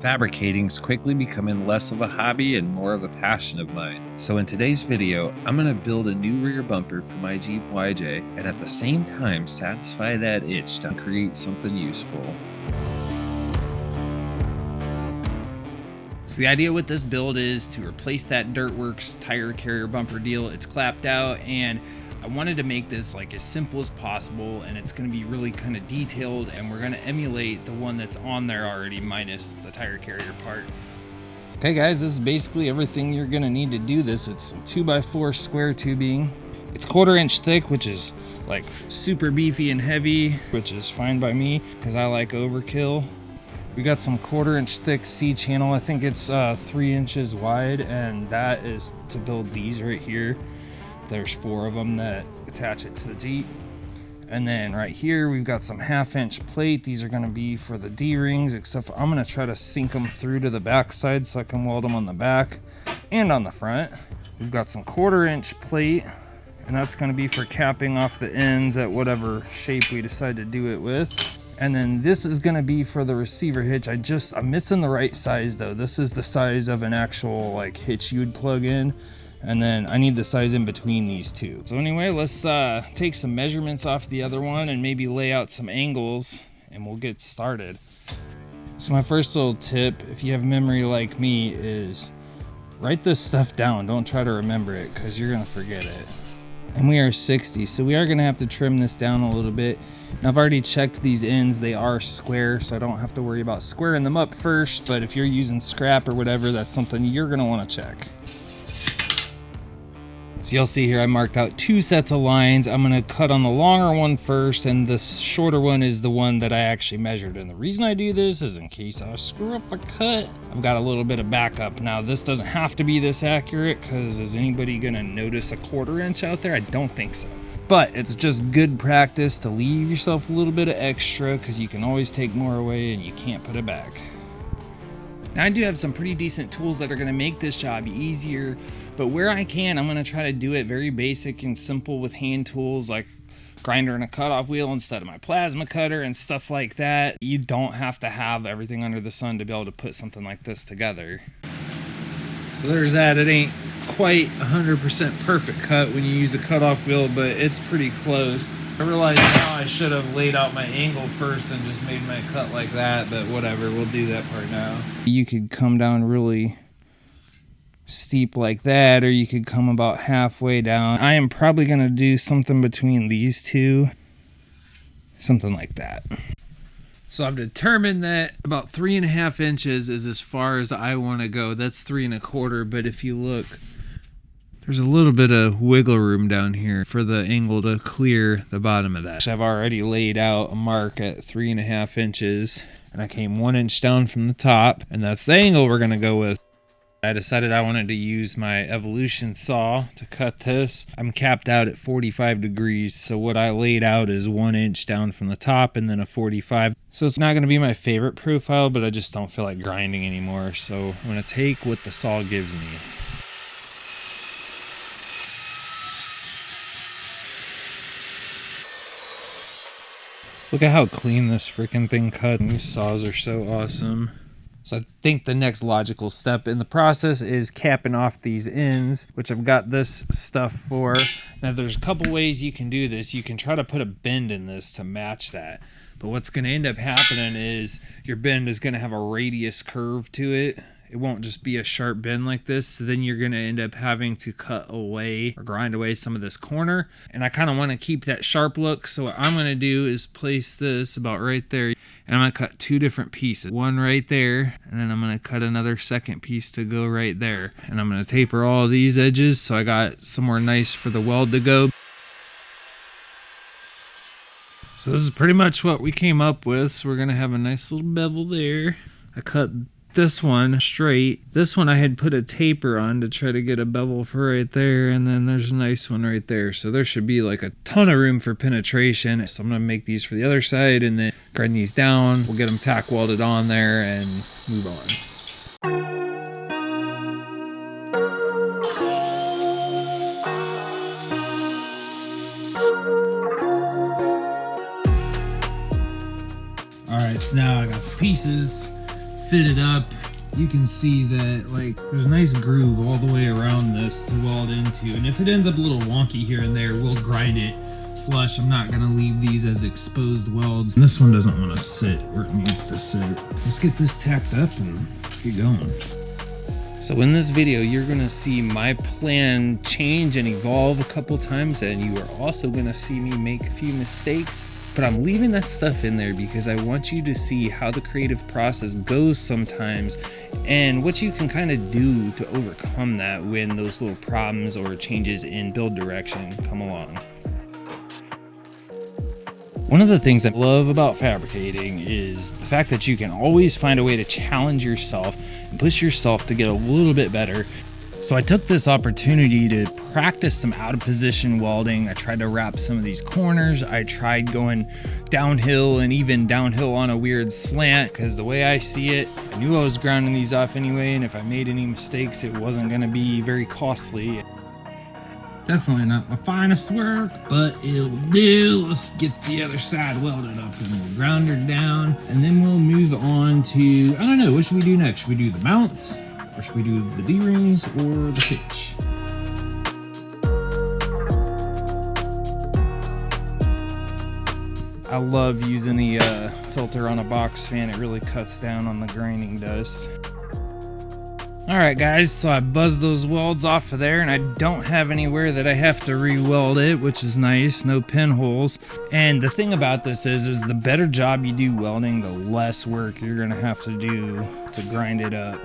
Fabricating's quickly becoming less of a hobby and more of a passion of mine. So in today's video, I'm going to build a new rear bumper for my Jeep YJ and at the same time satisfy that itch to create something useful. So the idea with this build is to replace that Dirtworks tire carrier bumper deal. It's clapped out and I wanted to make this like as simple as possible, and it's going to be really kind of detailed, and we're going to emulate the one that's on there already minus the tire carrier part. Okay guys, this is basically everything you're going to need to do this. It's some 2x4 square tubing. It's 1/4 inch thick, which is like super beefy and heavy, which is fine by me because I like overkill. We got some 1/4 inch thick C-channel. I think it's 3 inches wide, and that is to build these right here. There's 4 of them that attach it to the Jeep. And then right here we've got some 1/2 inch plate. These are going to be for the D-rings, except for I'm going to try to sink them through to the back side so I can weld them on the back and on the front. We've got some 1/4 inch plate, and that's going to be for capping off the ends at whatever shape we decide to do it with. And then this is going to be for the receiver hitch. I'm missing the right size though. This is the size of an actual like hitch you would plug in. And then I need the size in between these two. So anyway, let's take some measurements off the other one and maybe lay out some angles and we'll get started. So my first little tip, if you have memory like me, is write this stuff down. Don't try to remember it because you're gonna forget it. And we are 60, so we are gonna have to trim this down a little bit. Now I've already checked these ends, they are square, so I don't have to worry about squaring them up first, but if you're using scrap or whatever, that's something you're gonna wanna check. So you'll see here I marked out 2 sets of lines. I'm going to cut on the longer one first, and the shorter one is the one that I actually measured. And the reason I do this is in case I screw up the cut, I've got a little bit of backup. Now this doesn't have to be this accurate, because is anybody going to notice a 1/4 inch out there? I don't think so. But it's just good practice to leave yourself a little bit of extra, because you can always take more away and you can't put it back. Now I do have some pretty decent tools that are going to make this job easier, but where I can, I'm going to try to do it very basic and simple with hand tools like grinder and a cutoff wheel instead of my plasma cutter and stuff like that. You don't have to have everything under the sun to be able to put something like this together. So there's that. It ain't quite 100% perfect cut when you use a cutoff wheel, but it's pretty close. I realize now I should have laid out my angle first and just made my cut like that, but whatever, we'll do that part now. You could come down really steep like that, or you could come about halfway down. I am probably going to do something between these two, something like that. So I've determined that about 3.5 inches is as far as I want to go. That's 3 1/4, but if you look, there's a little bit of wiggle room down here for the angle to clear the bottom of that. I've already laid out a mark at 3.5 inches, and I came 1 inch down from the top, and that's the angle we're going to go with. I decided I wanted to use my Evolution saw to cut this. I'm capped out at 45 degrees, so what I laid out is 1 inch down from the top and then a 45. So it's not going to be my favorite profile, but I just don't feel like grinding anymore, so I'm going to take what the saw gives me. Look at how clean this freaking thing cut. These saws are so awesome. So I think the next logical step in the process is capping off these ends, which I've got this stuff for. Now there's a couple ways you can do this. You can try to put a bend in this to match that. But what's going to end up happening is your bend is going to have a radius curve to it. It won't just be a sharp bend like this. So then you're going to end up having to cut away or grind away some of this corner. And I kind of want to keep that sharp look. So what I'm going to do is place this about right there. And I'm going to cut 2 different pieces. One right there. And then I'm going to cut another second piece to go right there. And I'm going to taper all these edges so I got somewhere nice for the weld to go. So this is pretty much what we came up with. So we're going to have a nice little bevel there. I cut this one straight. This one I had put a taper on to try to get a bevel for right there, and then there's a nice one right there. So there should be like a ton of room for penetration. So I'm going to make these for the other side and then grind these down. We'll get them tack welded on there and move on. Alright, so now I got the pieces fit it up, you can see that like there's a nice groove all the way around this to weld into. And if it ends up a little wonky here and there, we'll grind it flush. I'm not gonna leave these as exposed welds. And this one doesn't want to sit where it needs to sit. Let's get this tacked up and get going. So in this video, you're gonna see my plan change and evolve a couple times, and you are also gonna see me make a few mistakes. But I'm leaving that stuff in there because I want you to see how the creative process goes sometimes and what you can kind of do to overcome that when those little problems or changes in build direction come along. One of the things I love about fabricating is the fact that you can always find a way to challenge yourself and push yourself to get a little bit better. So I took this opportunity to practice some out of position welding. I tried to wrap some of these corners. I tried going downhill and even downhill on a weird slant, because the way I see it, I knew I was grounding these off anyway, and if I made any mistakes, it wasn't gonna be very costly. Definitely not my finest work, but it'll do. Let's get the other side welded up and we'll ground her down, and then we'll move on to, I don't know, what should we do next? Should we do the mounts? Or should we do the D-rings or the hitch? I love using the filter on a box fan. It really cuts down on the grinding dust. All right, guys, so I buzzed those welds off of there, and I don't have anywhere that I have to re-weld it, which is nice, no pinholes. And the thing about this is the better job you do welding, the less work you're gonna have to do to grind it up.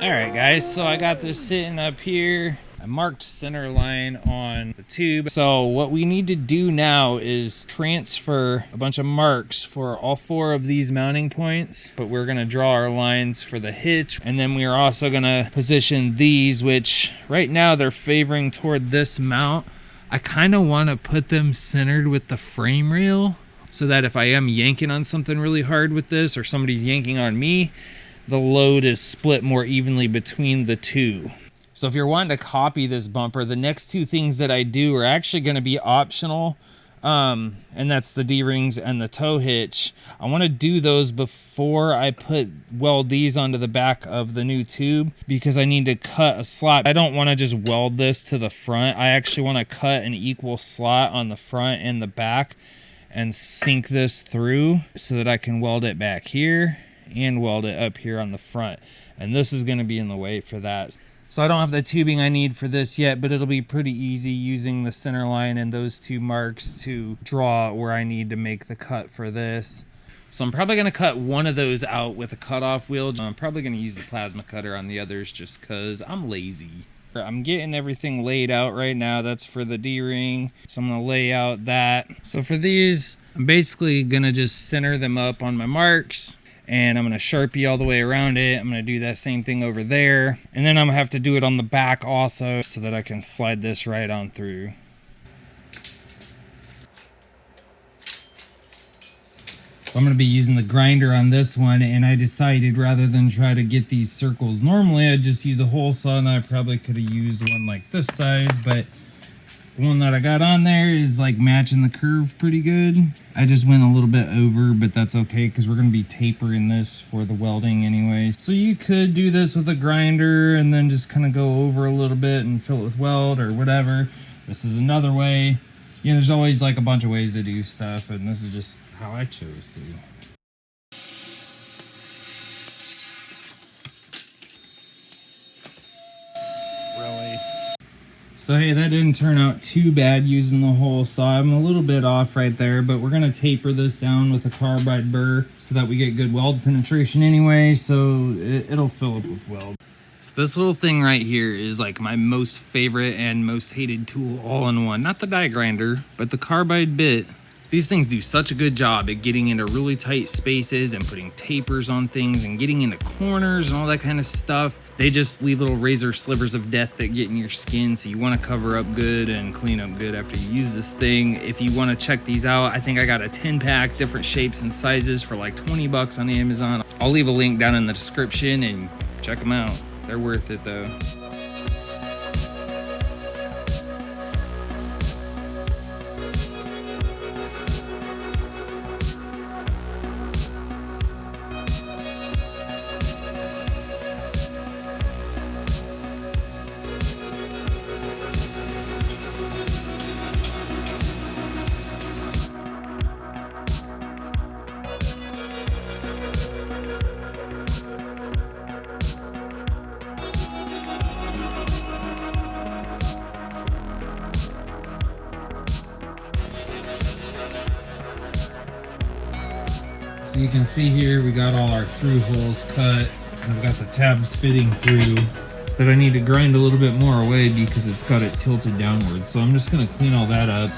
All right, guys, so I got this sitting up here. I marked center line on the tube. So what we need to do now is transfer a bunch of marks for all 4 of these mounting points, but we're gonna draw our lines for the hitch. And then we are also gonna position these, which right now they're favoring toward this mount. I kind of want to put them centered with the frame rail so that if I am yanking on something really hard with this, or somebody's yanking on me, the load is split more evenly between the two. So if you're wanting to copy this bumper, the next 2 things that I do are actually going to be optional, and that's the D-rings and the tow hitch. I want to do those before I weld these onto the back of the new tube, because I need to cut a slot. I don't want to just weld this to the front. I actually want to cut an equal slot on the front and the back and sink this through so that I can weld it back here and weld it up here on the front. And this is going to be in the way for that. So I don't have the tubing I need for this yet, but it'll be pretty easy using the center line and those 2 marks to draw where I need to make the cut for this. So I'm probably going to cut one of those out with a cutoff wheel. I'm probably going to use the plasma cutter on the others just because I'm lazy. I'm getting everything laid out right now. That's for the D-ring. So I'm going to lay out that. So for these, I'm basically going to just center them up on my marks. And I'm going to Sharpie all the way around it. I'm going to do that same thing over there. And then I'm going to have to do it on the back also so that I can slide this right on through. So I'm going to be using the grinder on this one, and I decided rather than try to get these circles, normally I'd just use a hole saw, and I probably could have used one like this size, but the one that I got on there is like matching the curve pretty good. I just went a little bit over, but that's okay because we're going to be tapering this for the welding anyway. So you could do this with a grinder and then just kind of go over a little bit and fill it with weld or whatever. This is another way. You know, there's always like a bunch of ways to do stuff, and this is just how I chose to. Really? So hey, that didn't turn out too bad using the hole saw. I'm a little bit off right there, but we're gonna taper this down with a carbide burr so that we get good weld penetration anyway, so it'll fill up with weld. So this little thing right here is like my most favorite and most hated tool all in one. Not the die grinder, but the carbide bit. These things do such a good job at getting into really tight spaces and putting tapers on things and getting into corners and all that kind of stuff. They just leave little razor slivers of death that get in your skin, so you want to cover up good and clean up good after you use this thing. If you want to check these out, I think I got a 10-pack, different shapes and sizes for like 20 bucks on Amazon. I'll leave a link down in the description and check them out. They're worth it though. you can see here, we got all our through holes cut. I've got the tabs fitting through, but I need to grind a little bit more away because it's got it tilted downwards. So I'm just gonna clean all that up.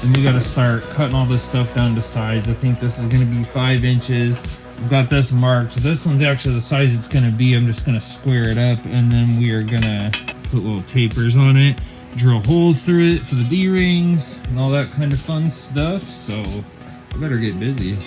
And we gotta start cutting all this stuff down to size. I think this is gonna be 5 inches. I've got this marked. This one's actually the size it's gonna be. I'm just gonna square it up, and then we are gonna put little tapers on it, drill holes through it for the D-rings and all that kind of fun stuff. So I better get busy.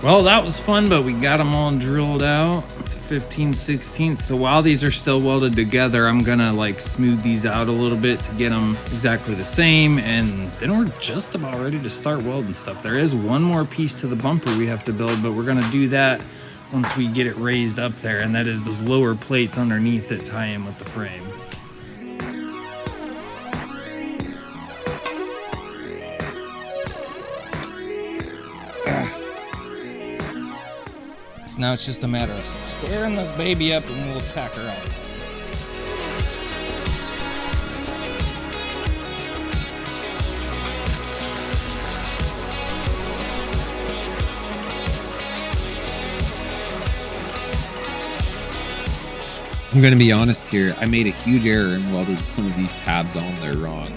Well, that was fun, but we got them all drilled out to 15/16. So while these are still welded together, I'm gonna like smooth these out a little bit to get them exactly the same, and then we're just about ready to start welding stuff. There is one more piece to the bumper we have to build, but we're gonna do that once we get it raised up there, and that is those lower plates underneath that tie in with the frame. So now it's just a matter of squaring this baby up and we'll tack her on. I'm going to be honest here. I made a huge error and welded some of these tabs on there wrong.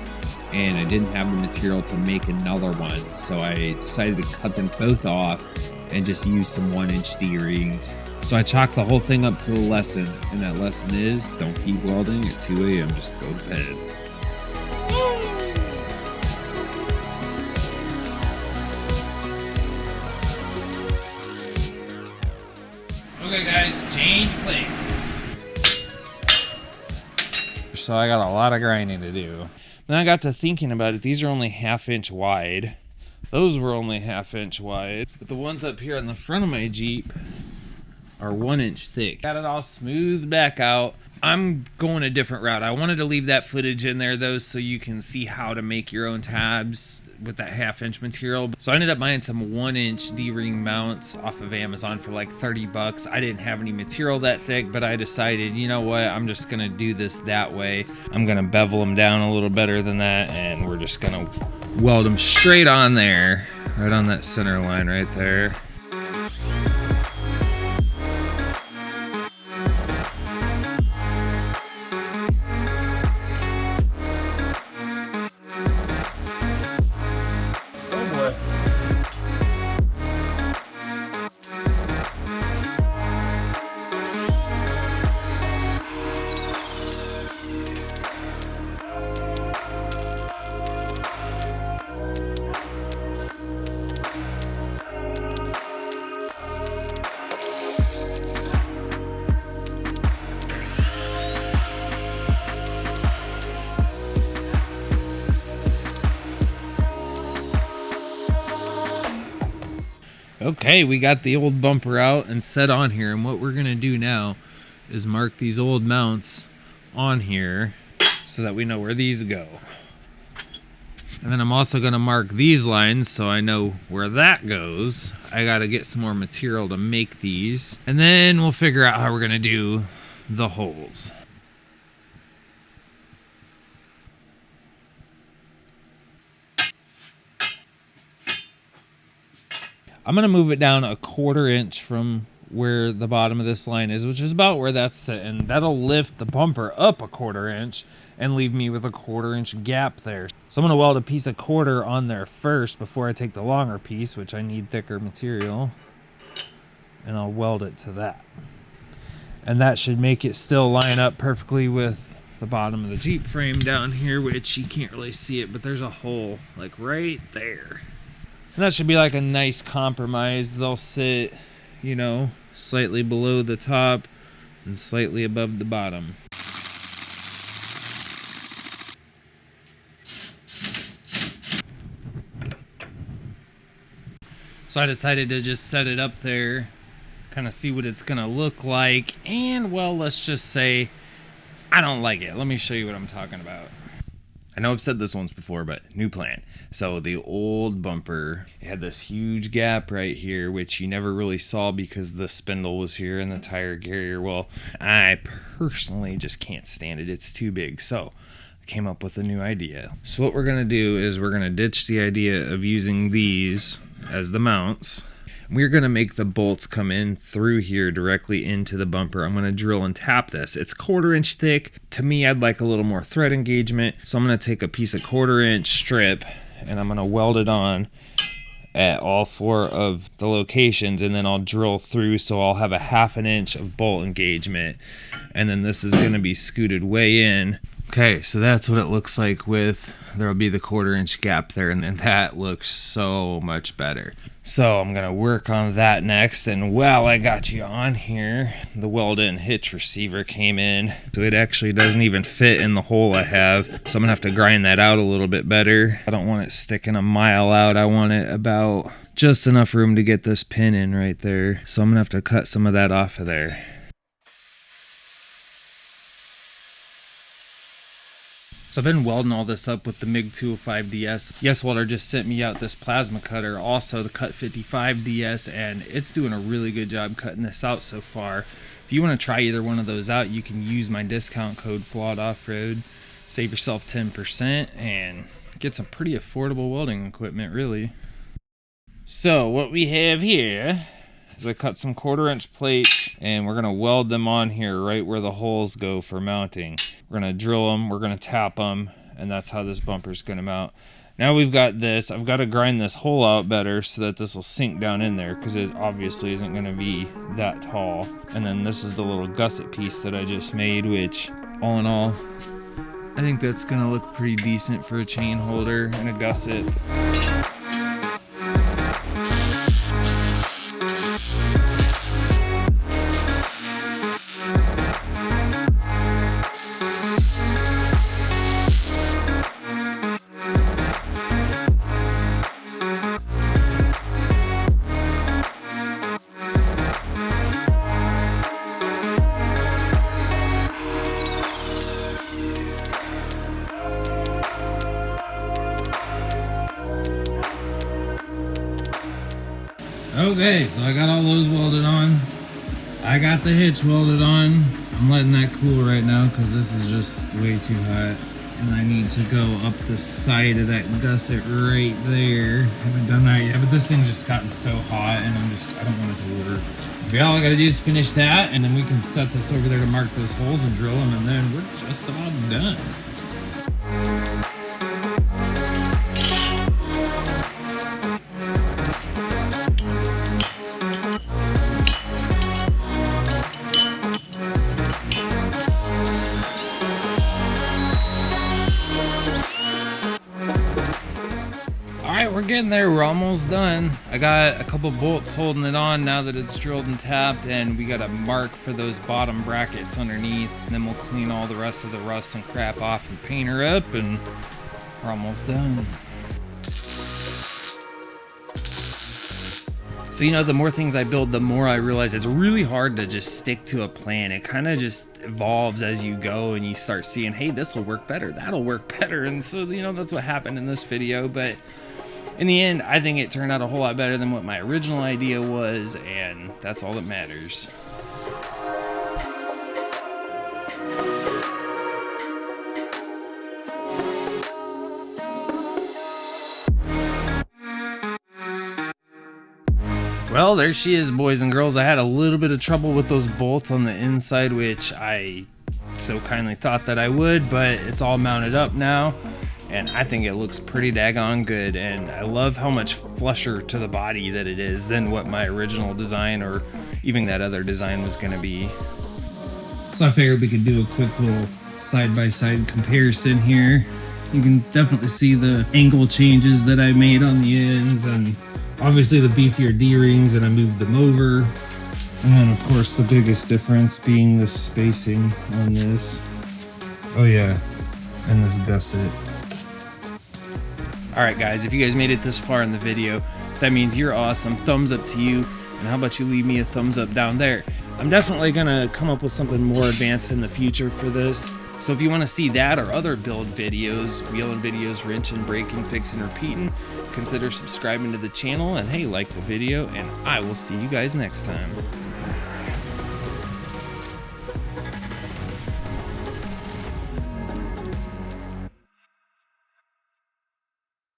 And I didn't have the material to make another one. So I decided to cut them both off and just use some 1-inch D-rings. So I chalked the whole thing up to a lesson. And that lesson is, don't keep welding at 2 a.m. Just go to bed. Okay guys, change plates. So I got a lot of grinding to do. Then I got to thinking about it. These are only 1/2 inch wide. Those were only 1/2 inch wide. But the ones up here on the front of my Jeep are 1 inch thick. Got it all smoothed back out. I'm going a different route. I wanted to leave that footage in there though, so you can see how to make your own tabs with that 1/2 inch material. So I ended up buying some 1-inch D-ring mounts off of Amazon for like 30 bucks. I didn't have any material that thick, but I decided, you know what, I'm just gonna do this that way. I'm gonna bevel them down a little better than that, and we're just gonna weld them straight on there, right on that center line right there. Okay, we got the old bumper out and set on here, and what we're gonna do now is mark these old mounts on here so that we know where these go. And then I'm also gonna mark these lines so I know where that goes. I gotta get some more material to make these, and then we'll figure out how we're gonna do the holes. I'm gonna move it down 1/4 inch from where the bottom of this line is, which is about where that's sitting. That'll lift the bumper up 1/4 inch and leave me with a 1/4 inch gap there. So I'm gonna weld a piece of 1/4 on there first before I take the longer piece, which I need thicker material, and I'll weld it to that. And that should make it still line up perfectly with the bottom of the Jeep frame down here, which you can't really see it, but there's a hole like right there. And that should be like a nice compromise. They'll sit, you know, slightly below the top and slightly above the bottom. So I decided to just set it up there, kind of see what it's gonna look like, and well, let's just say I don't like it. Let me show you what I'm talking about. I know I've said this once before, but new plan. So the old bumper, it had this huge gap right here, which you never really saw because the spindle was here and the tire carrier. Well, I personally just can't stand it. It's too big. So I came up with a new idea. So what we're gonna do is we're gonna ditch the idea of using these as the mounts. We're gonna make the bolts come in through here directly into the bumper. I'm gonna drill and tap this. It's 1/4 inch thick. To me, I'd like a little more thread engagement. So I'm gonna take a piece of 1/4 inch strip and I'm gonna weld it on at all 4 of the locations, and then I'll drill through so I'll have a 1/2 inch of bolt engagement. And then this is gonna be scooted way in. Okay, so that's what it looks like with, there'll be the 1/4 inch gap there, and then that looks so much better. So I'm gonna work on that next, and while I got you on here, the weld-in hitch receiver came in. So it actually doesn't even fit in the hole I have, so I'm gonna have to grind that out a little bit better. I don't want it sticking a mile out. I want it about just enough room to get this pin in right there. So I'm gonna have to cut some of that off of there. So I've been welding all this up with the MIG 205 DS. Yes Welder just sent me out this plasma cutter, also the Cut 55 DS, and it's doing a really good job cutting this out so far. If you want to try either one of those out, you can use my discount code FLAWEDOFFROAD. Save yourself 10% and get some pretty affordable welding equipment, really. So what we have here is I cut some 1/4 inch plates, and we're gonna weld them on here right where the holes go for mounting. We're gonna drill them, we're gonna tap them, and that's how this bumper's gonna mount. Now we've got this, I've got to grind this hole out better so that this will sink down in there, because it obviously isn't gonna be that tall. And then this is the little gusset piece that I just made, which all in all, I think that's gonna look pretty decent for a chain holder and a gusset. Okay, so I got all those welded on. I got the hitch welded on. I'm letting that cool right now because this is just way too hot. And I need to go up the side of that gusset right there. Haven't done that yet, but this thing's just gotten so hot and I don't want it to work. But all I gotta do is finish that, and then we can set this over there to mark those holes and drill them, and then we're just about done. We're getting there, we're almost done. I got a couple bolts holding it on now that it's drilled and tapped, and we got a mark for those bottom brackets underneath, and then we'll clean all the rest of the rust and crap off and paint her up, and we're almost done. So, you know, the more things I build, the more I realize it's really hard to just stick to a plan. It kind of just evolves as you go, and you start seeing, hey, this will work better, that'll work better. And so, you know, that's what happened in this video. But in the end, I think it turned out a whole lot better than what my original idea was, and that's all that matters. Well, there she is, boys and girls. I had a little bit of trouble with those bolts on the inside, which I so kindly thought that I would, but it's all mounted up now, and I think it looks pretty daggone good. And I love how much flusher to the body that it is than what my original design or even that other design was going to be. So I figured we could do a quick little side-by-side comparison here. You can definitely see the angle changes that I made on the ends, and obviously the beefier D-rings, and I moved them over. And then of course the biggest difference being the spacing on this. Oh yeah, and this gusset. Alright guys, if you guys made it this far in the video, that means you're awesome. Thumbs up to you, and how about you leave me a thumbs up down there. I'm definitely gonna come up with something more advanced in the future for this. So if you want to see that or other build videos, wheeling videos, wrenching, breaking, fixing, repeating, consider subscribing to the channel, and hey, like the video, and I will see you guys next time.